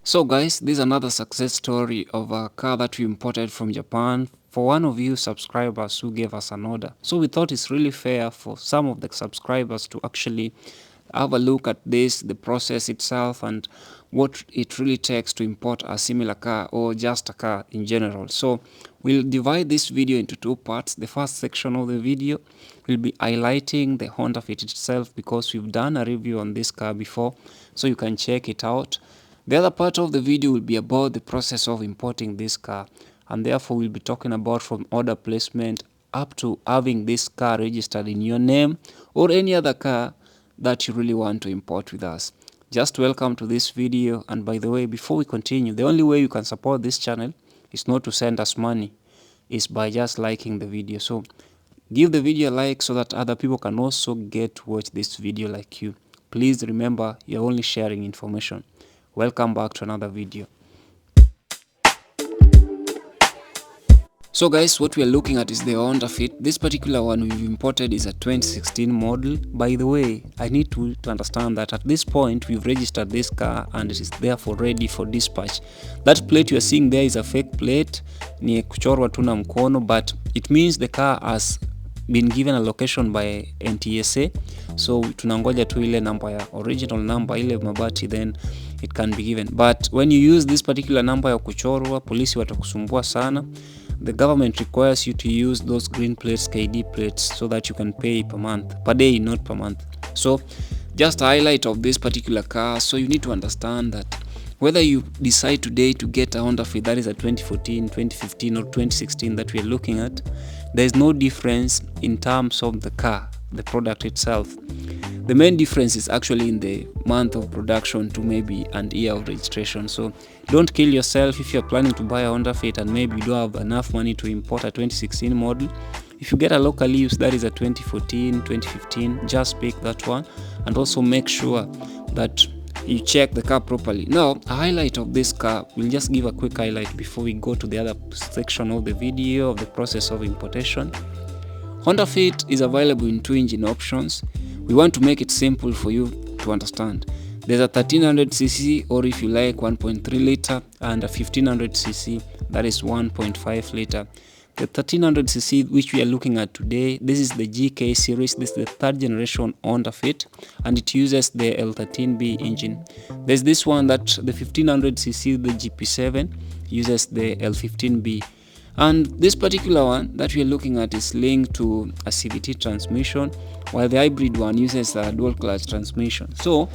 So guys, this is another success story of a car that we imported from Japan for one of you subscribers who gave us an order. So we thought it's really fair for some of the subscribers to actually have a look at this, the process itself, and what it really takes to import a similar car or just a car in general. So we'll divide this video into two parts. The first section of the video will be highlighting the Honda Fit itself because we've done a review on this car before, so you can check it out. The other part of the video will be about the process of importing this car, and therefore we'll be talking about from order placement up to having this car registered in your name or any other car that you really want to import with us. Just welcome to this video, and by the way, before we continue, the only way you can support this channel is not to send us money, is by just liking the video. So give the video a like so that other people can also get to watch this video like you. Please remember, you're only sharing information. Welcome back to another video. So guys, what we are looking at is the Honda Fit. This particular one we've imported is a 2016 model. By the way, I need to understand that at this point we've registered this car and it is therefore ready for dispatch. That plate you are seeing there is a fake plate, ni kuchorwa tu na mkono, but it means the car has been given a location by NTSA. So tunangoja tu ile namba ya original number ile mabati, then it can be given. But when you use this particular number ya kuchorwa, polisi watakusumbua sana. The government requires you to use those green plates, KD plates, so that you can pay per month, per day, not per month. So just a highlight of this particular car. So you need to understand that whether you decide today to get a Honda Fit that is a 2014, 2015 or 2016 that we are looking at, there is no difference in terms of the car, the product itself. The main difference is actually in the month of production to maybe an year of registration. So don't kill yourself if you're planning to buy a Honda Fit and maybe you don't have enough money to import a 2016 model. If you get a local use that is a 2014, 2015, just pick that one, and also make sure that you check the car properly. Now, a highlight of this car, we'll just give a quick highlight before we go to the other section of the video of the process of importation. Honda Fit is available in 2 engine options. We want to make it simple for you to understand. There's a 1300cc, or if you like 1.3 liter, and a 1500cc, that is 1.5 liter. The 1300cc which we are looking at today, this is the GK series. This is the 3rd generation Honda Fit, and it uses the L13B engine. There's this one that the 1500cc, the GP7, uses the L15B. And this particular one that we are looking at is linked to a CVT transmission, while the hybrid one uses a dual clutch transmission. So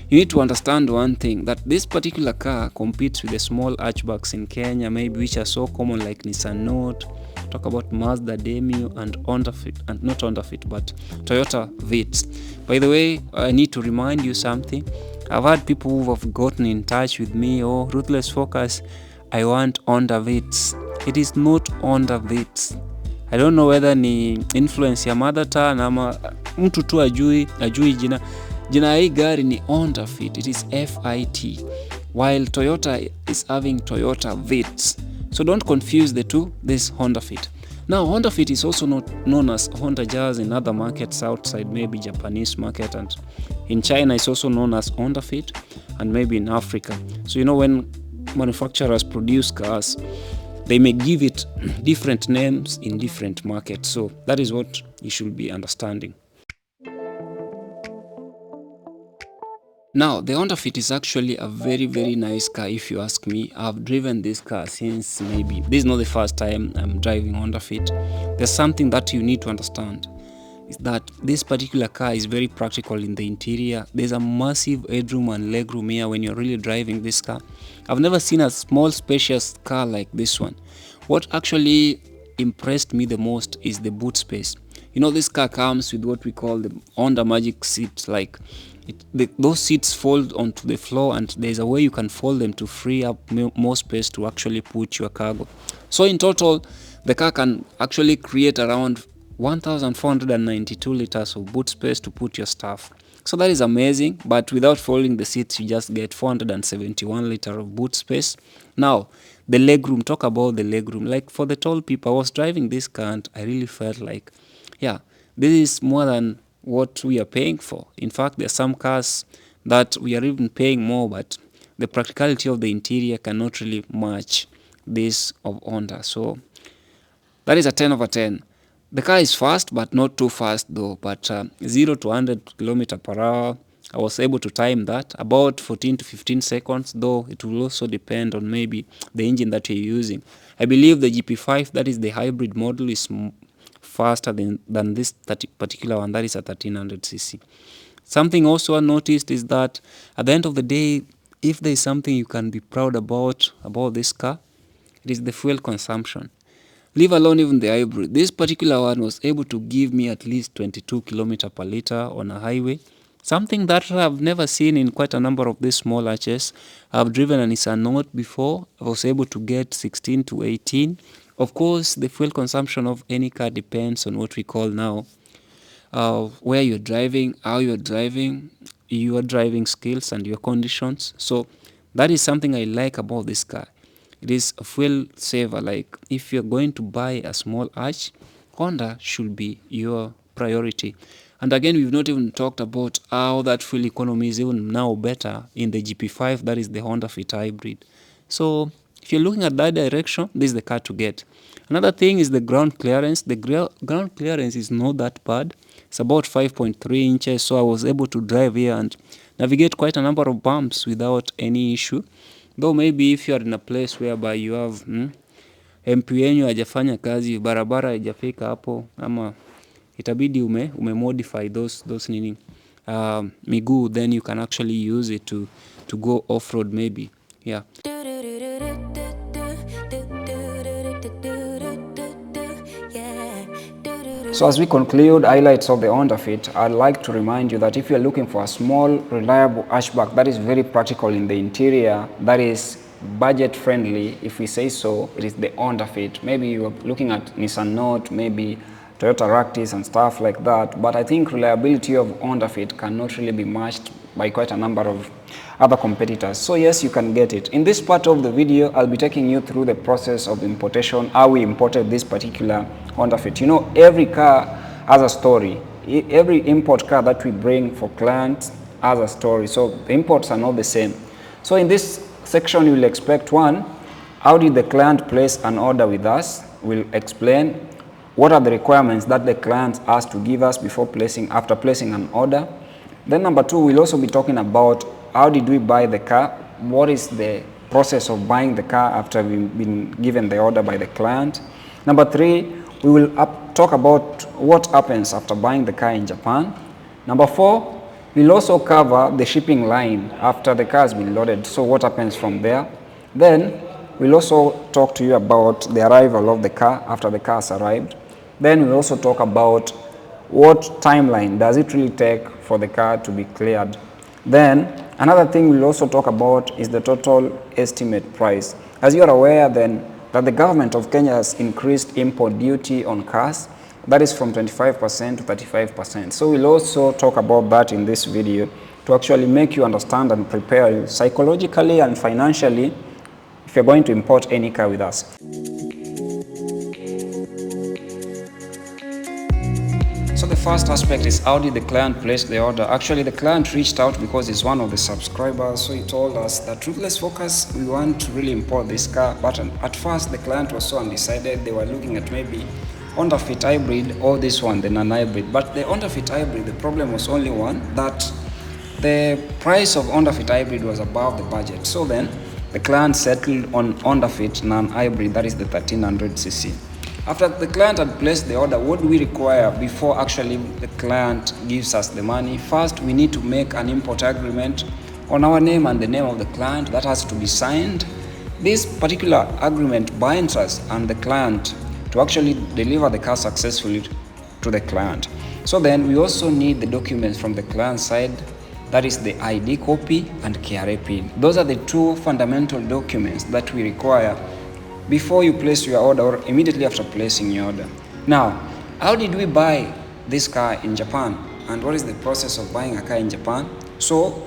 you need to understand one thing, that this particular car competes with the small hatchbacks in Kenya, maybe which are so common, like Nissan Note, talk about Mazda Demio, and Honda Fit, and not Honda Fit, but Toyota Vitz. By the way, I need to remind you something. I've had people who have gotten in touch with me, oh, Ruthless Focus, I want Honda Vitz. It is not Honda Vitz. I don't know whether ni influence ya mother tongue ama mtu tu ajui jina hii gari ni Honda Fit. It is FIT, while Toyota is having Toyota Vitz. So don't confuse the two. This Honda Fit. Now, Honda Fit is also not known as Honda Jazz in other markets outside, maybe Japanese market, and in China it's also known as Honda Fit, and maybe in Africa. So you know, when manufacturers produce cars, they may give it different names in different markets. So that is what you should be understanding. Now, the Honda Fit is actually a very, very nice car if you ask me. I've driven this car since maybe, this is not the first time I'm driving Honda Fit. There's something that you need to understand, is that this particular car is very practical in the interior. There's a massive headroom and legroom here when you're really driving this car. I've never seen a small spacious car like this one. What actually impressed me the most is the boot space. You know, this car comes with what we call the Honda Magic seat. Like those seats fold onto the floor, and there's a way you can fold them to free up more space to actually put your cargo. So in total, the car can actually create around 1,492 liters of boot space to put your stuff. So that is amazing, but without folding the seats, you just get 471 liters of boot space. Now, the legroom, talk about the legroom. Like for the tall people, I was driving this car and I really felt like, yeah, this is more than what we are paying for. In fact, there are some cars that we are even paying more, but the practicality of the interior cannot really match this of Honda. So that is a 10 over 10. The car is fast, but not too fast though. But 0 to 100 km per hour, I was able to time that about 14 to 15 seconds, though it will also depend on maybe the engine that you're using. I believe the GP5, that is the hybrid model, is faster than this particular one, that is a 1300cc. Something also I noticed is that at the end of the day, if there is something you can be proud about this car, it is the fuel consumption. Leave alone even the hybrid. This particular one was able to give me at least 22 km per liter on a highway. Something that I've never seen in quite a number of these small hatches. I've driven a Nissan Note before. I was able to get 16 to 18. Of course, the fuel consumption of any car depends on what we call now where you're driving, how you're driving, your driving skills and your conditions. So that is something I like about this car. It is a fuel saver. Like if you're going to buy a small hatch, Honda should be your priority. And again, we've not even talked about how that fuel economy is even now better in the GP5, that is the Honda Fit Hybrid. So if you're looking at that direction, this is the car to get. Another thing is the ground clearance. The ground clearance is not that bad. It's about 5.3 inches, so I was able to drive here and navigate quite a number of bumps without any issue. Though maybe if you are in a place whereby you have MP yenyu hajafanya kazi, barabara haijafika hapo, ama itabidi umemodify those nini miguu, then you can actually use it to go off-road maybe. Yeah. So as we conclude highlights of the Honda Fit, I'd like to remind you that if you're looking for a small, reliable hatchback that is very practical in the interior, that is budget friendly, if we say so, it is the Honda Fit. Maybe you're looking at Nissan Note, maybe Toyota Ractis and stuff like that, but I think reliability of Honda Fit cannot really be matched by quite a number of other competitors. So yes, you can get it. In this part of the video, I'll be taking you through the process of importation, how we imported this particular Honda Fit. You know, every car has a story. Every import car that we bring for clients has a story. So the imports are not the same. So in this section, you will expect one, how did the client place an order with us? We'll explain what are the requirements that the client has to give us after placing an order. Then number two, we'll also be talking about how did we buy the car? What is the process of buying the car after we've been given the order by the client? Number three, we will talk about what happens after buying the car in Japan. Number four, we'll also cover the shipping line after the car has been loaded. So what happens from there? Then we'll also talk to you about the arrival of the car after the car has arrived. Then we'll also talk about what timeline does it really take for the car to be cleared. Then another thing we'll also talk about is the total estimate price. As you are aware then that the government of Kenya has increased import duty on cars, that is from 25% to 35%. So we'll also talk about that in this video to actually make you understand and prepare you psychologically and financially if you're going to import any car with us. So the first aspect is how did the client place the order? Actually, the client reached out because he's one of the subscribers. So he told us that Ruthless Focus, we want to really import this car. But at first, the client was so undecided. They were looking at maybe Honda Fit Hybrid or this one, the non-hybrid. But the Honda Fit Hybrid, the problem was only one, that the price of Honda Fit Hybrid was above the budget. So then the client settled on Honda Fit non-hybrid, that is the 1300cc. After the client had placed the order, what do we require before actually the client gives us the money? First, we need to make an import agreement on our name and the name of the client. That has to be signed. This particular agreement binds us and the client to actually deliver the car successfully to the client. So then we also need the documents from the client side, that is the ID copy and KRA PIN. Those are the two fundamental documents that we require before you place your order or immediately after placing your order. Now, how did we buy this car in Japan? And what is the process of buying a car in Japan? So,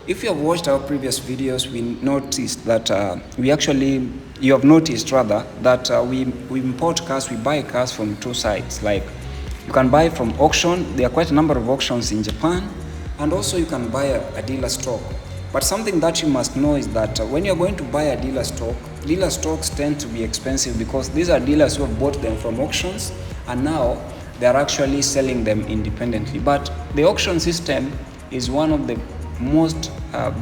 if you have watched our previous videos, we noticed that you have noticed rather that we import cars, we buy cars from two sides. Like, you can buy from auction. There are quite a number of auctions in Japan. And also you can buy a dealer stock. But something that you must know is that when you're going to buy a dealer stocks tend to be expensive because these are dealers who have bought them from auctions and now they are actually selling them independently. But the auction system is one of the most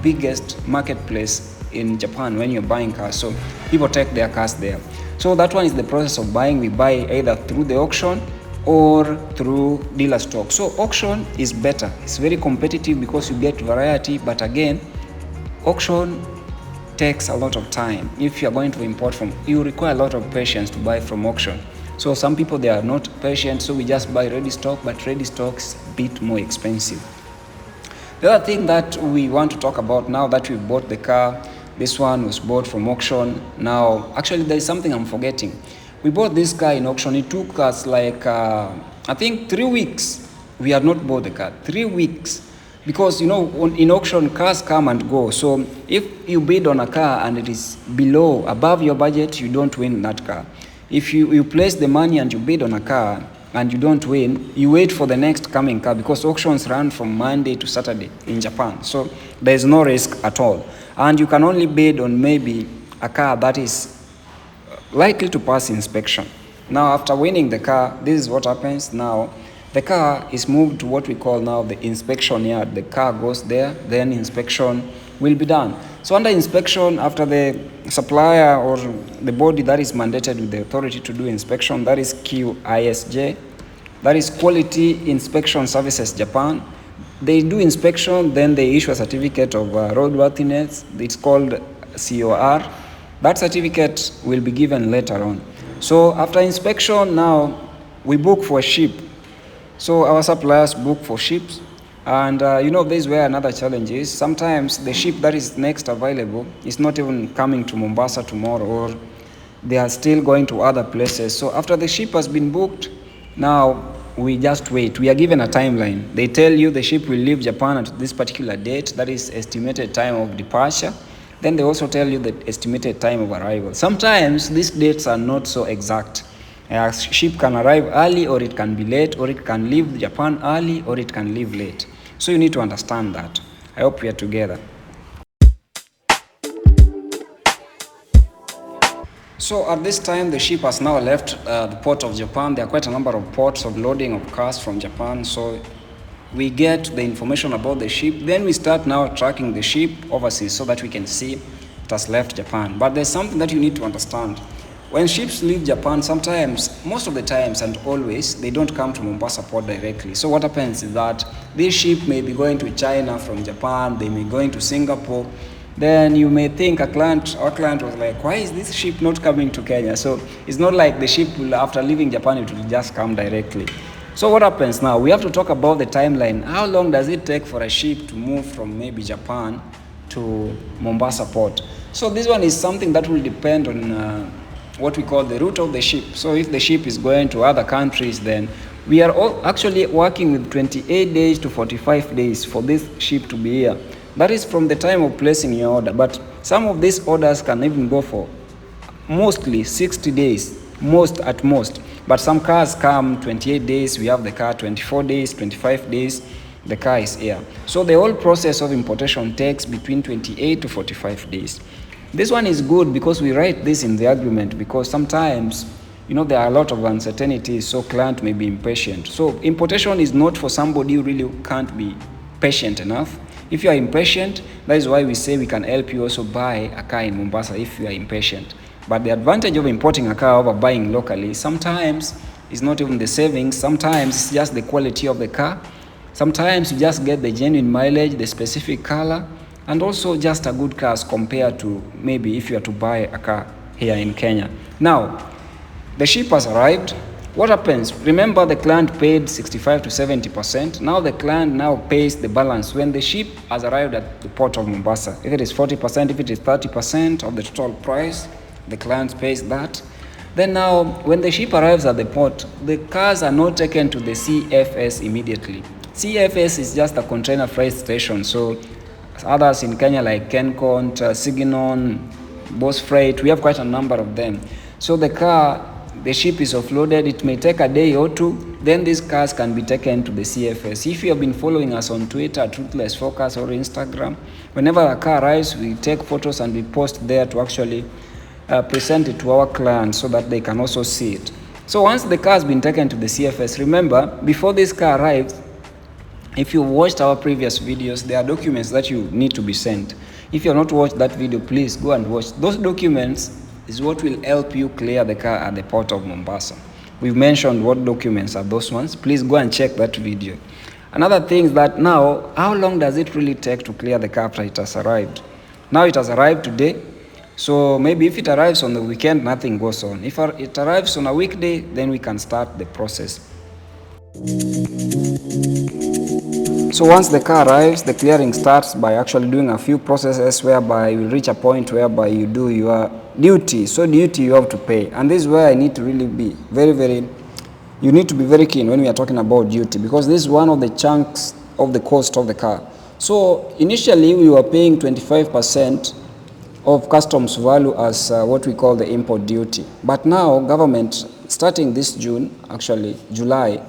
biggest marketplace in Japan when you're buying cars. So people take their cars there. So that one is the process of buying. We buy either through the auction or through dealer stock. So auction is better. It's very competitive because you get variety, but again, auction takes a lot of time. If you're going to import from, you require a lot of patience to buy from auction. So some people, they are not patient, so we just buy ready stock, but ready stock is a bit more expensive. The other thing that we want to talk about now that we bought the car, this one was bought from auction. Now, actually there is something I'm forgetting. We bought this car in auction. It took us like, I think 3 weeks. We had not bought the car, 3 weeks. Because in auction, cars come and go. So if you bid on a car and it is above your budget, you don't win that car. If you place the money and you bid on a car and you don't win, you wait for the next coming car because auctions run from Monday to Saturday in Japan. So there is no risk at all. And you can only bid on maybe a car that is likely to pass inspection. Now, after winning the car, this is what happens now. The car is moved to what we call now the inspection yard. The car goes there, then inspection will be done. So under inspection, after the supplier or the body that is mandated with the authority to do inspection, that is QISJ, that is Quality Inspection Services Japan. They do inspection, then they issue a certificate of roadworthiness. It's called COR. That certificate will be given later on. So after inspection, now we book for a ship. So our suppliers book for ships, and this is where another challenge is. Sometimes the ship that is next available is not even coming to Mombasa tomorrow, or they are still going to other places. So after the ship has been booked, now we just wait. We are given a timeline. They tell you the ship will leave Japan at this particular date, that is estimated time of departure. Then they also tell you the estimated time of arrival. Sometimes these dates are not so exact. A ship can arrive early, or it can be late, or it can leave Japan early, or it can leave late. So you need to understand that. I hope we are together. So at this time, the ship has now left the port of Japan. There are quite a number of ports of loading of cars from Japan. So we get the information about the ship. Then we start now tracking the ship overseas so that we can see it has left Japan. But there's something that you need to understand. When ships leave Japan, sometimes, most of the times and always, they don't come to Mombasa port directly. So what happens is that this ship may be going to China from Japan, they may be going to Singapore. Then you may think our client was like, why is this ship not coming to Kenya? So it's not like the ship will, after leaving Japan, it will just come directly. So what happens now? We have to talk about the timeline. How long does it take for a ship to move from maybe Japan to Mombasa port? So this one is something that will depend on what we call the route of the ship. So if the ship is going to other countries, then we are all actually working with 28 days to 45 days for this ship to be here. That is from the time of placing your order. But some of these orders can even go for mostly 60 days, at most. But some cars come 28 days, we have the car 24 days, 25 days, the car is here. So the whole process of importation takes between 28 to 45 days. This one is good because we write this in the agreement, because sometimes, there are a lot of uncertainties, so client may be impatient. So importation is not for somebody who really can't be patient enough. If you are impatient, that is why we say we can help you also buy a car in Mombasa if you are impatient. But the advantage of importing a car over buying locally sometimes is not even the savings. Sometimes it's just the quality of the car. Sometimes you just get the genuine mileage, the specific color, and also just a good car as compared to maybe if you are to buy a car here in Kenya. Now, the ship has arrived. What happens? Remember, the client paid 65 to 70%. Now the client now pays the balance when the ship has arrived at the port of Mombasa. If it is 40%, if it is 30% of the total price, the client pays that. Then now, when the ship arrives at the port, the cars are not taken to the CFS immediately. CFS is just a container freight station. So others in Kenya like Kencont, Siginon, Boss Freight, we have quite a number of them. So the ship is offloaded. It may take a day or two. then these cars can be taken to the CFS. If you have been following us on Twitter, Truthless Focus, or Instagram, whenever a car arrives, we take photos and we post there to actually present it to our clients so that they can also see it. So once the car has been taken to the CFS, remember, before this car arrives, if you watched our previous videos, there are documents that you need to be sent. If you have not watched that video, please go and watch. Those documents is what will help you clear the car at the port of Mombasa. We've mentioned what documents are those ones. Please go and check that video. Another thing is that now, how long does it really take to clear the car after it has arrived? Now it has arrived today. So maybe if it arrives on the weekend, nothing goes on. If it arrives on a weekday, then we can start the process. So once the car arrives, the clearing starts by actually doing a few processes whereby you reach a point whereby you do your duty. So duty you have to pay. And this is where I need to really be you need to be very keen when we are talking about duty, because this is one of the chunks of the cost of the car. So initially we were paying 25% of customs value as what we call the import duty. But now government, starting this July,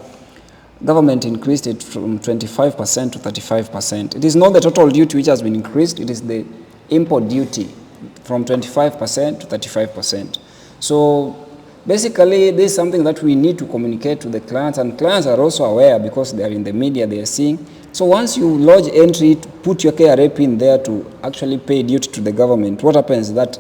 government increased it from 25% to 35%. It is not the total duty which has been increased, it is the import duty from 25% to 35%. So basically, this is something that we need to communicate to the clients, and clients are also aware because they are in the media, they are seeing. So once you lodge entry, put your KRA pin there to actually pay duty to the government, what happens is that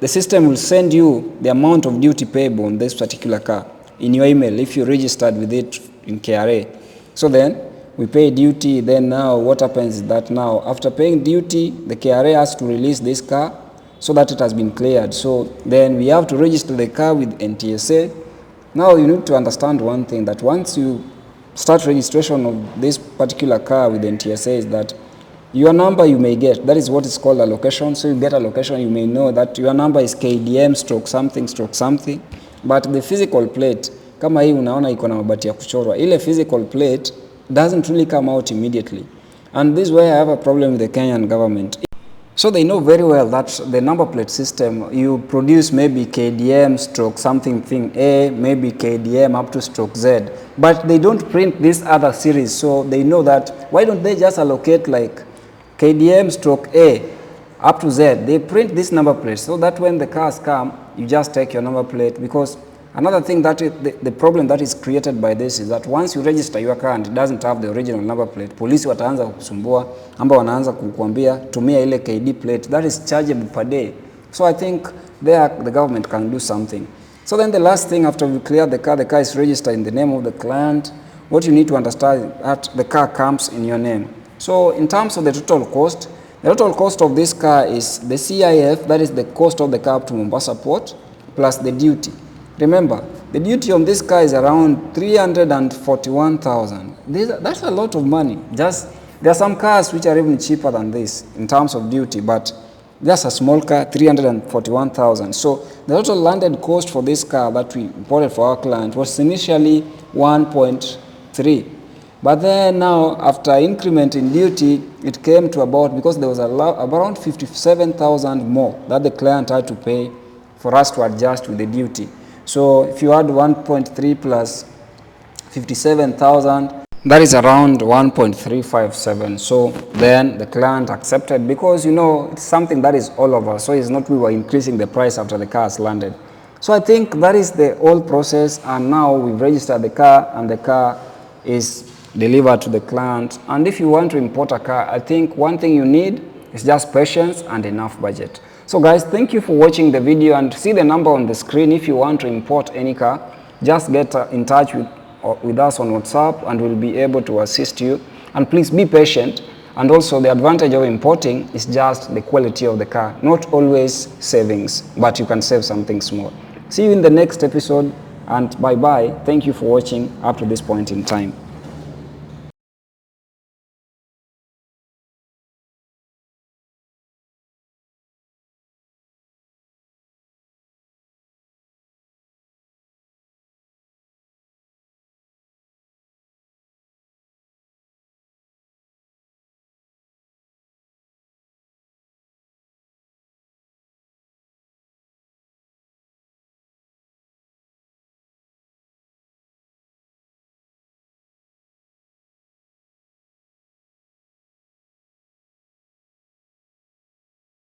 the system will send you the amount of duty payable on this particular car in your email if you registered with it in KRA. So then we pay duty. Then now what happens is that now after paying duty, the KRA has to release this car so that it has been cleared. So then we have to register the car with NTSA. Now you need to understand one thing, that once you start registration of this particular car with NTSA is that your number you may get, that is what is called a location. So you get a location, you may know that your number is KDM stroke something, but the physical plate, kama hii unaona iko na mabati ya kuchorwa, ile physical plate doesn't really come out immediately. And this is where I have a problem with the Kenyan government. So they know very well that the number plate system, you produce maybe KDM stroke something thing A, maybe KDM up to stroke Z, but they don't print this other series. So they know that, why don't they just allocate like KDM stroke A up to Z? They print this number plate so that when the cars come, you just take your number plate. Because another thing that the problem that is created by this is that once you register your car and it doesn't have the original number plate, polisi wataanza kukusumbua, amba wanaanza kukuambia tumia ile KD plate, that is chargeable per day. So I think there the government can do something. So then the last thing, after we clear the car is registered in the name of the client. What you need to understand is that the car comes in your name. So in terms of the total cost of this car is the CIF, that is the cost of the car up to Mombasa Port, plus the duty. Remember, the duty on this car is around 341,000. That's a lot of money. There are some cars which are even cheaper than this in terms of duty, but just a small car, 341,000. So the total landed cost for this car that we imported for our client was initially 1.3. But then now, after increment in duty, it came to about, because there was around 57,000 more that the client had to pay for us to adjust with the duty. So if you add 1.3 plus 57,000, that is around 1.357. So then the client accepted, because it's something that is all over. So it's not we were increasing the price after the car has landed. So I think that is the whole process, and now we've registered the car and the car is delivered to the client. And if you want to import a car, I think one thing you need is just patience and enough budget. So guys, thank you for watching the video, and see the number on the screen. If you want to import any car, just get in touch with us on WhatsApp and we'll be able to assist you. And please be patient. And also the advantage of importing is just the quality of the car, not always savings, but you can save something small. See you in the next episode, and bye bye. Thank you for watching up to this point in time.